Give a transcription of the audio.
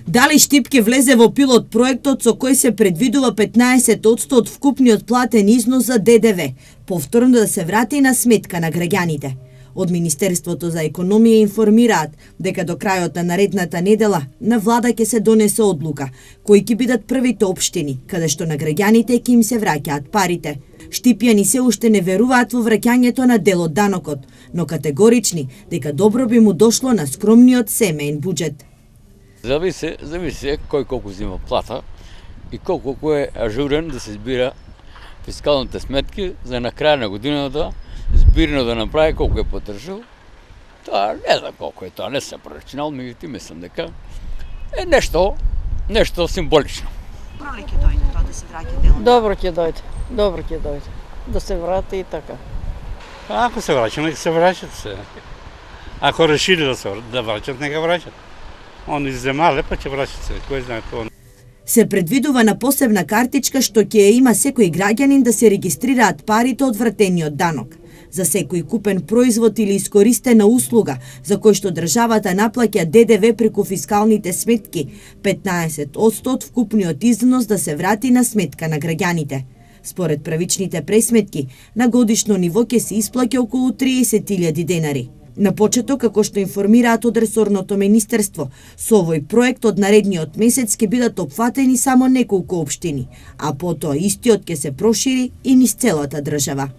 Дали Штип ќе влезе во пилот проектот со кој се предвидува 15% од вкупниот платен износ за ДДВ, повторно да се врати на сметка на граѓаните. Од Министерството за економија информираат дека до крајот на наредната недела на влада ќе се донесе одлука кои ќе бидат првите општини каде што на граѓаните ќе им се враќаат парите. Штипјани се уште не веруваат во враќањето на дел од данокот, но категорични дека добро би му дошло на скромниот семеен буџет. Зависи кој колку зима плата и колку е ажурен да се збира фискалните сметки за на крај на годината збирно да направи колку е потршил. Тоа не знам колку е тоа, не се прорачинал, меѓутоа мислам дека е нешто символично. Проле ќе дојде тоа да се враќа делот? Добро ќе дојде. Да се врати и така. Ако се враќа, нека се враќат се. Ако решили да враќат, нека враќат. Они земале, па ќе враќат се, кој знае тоа. Се предвидува на посебна картичка што ќе ја има секој граѓанин да се регистрираат парите од вратениот данок. За секој купен производ или искористена услуга за кој што државата наплаќа ДДВ преку фискалните сметки, 15% од вкупниот износ да се врати на сметка на граѓаните. Според правичните пресметки, на годишно ниво ќе се исплаќа околу 30.000 денари. На почеток, како што информираат од ресорното министерство, со овој проект од наредниот месец ќе бидат опфатени само неколку општини, а потоа истиот ќе се прошири и низ целата држава.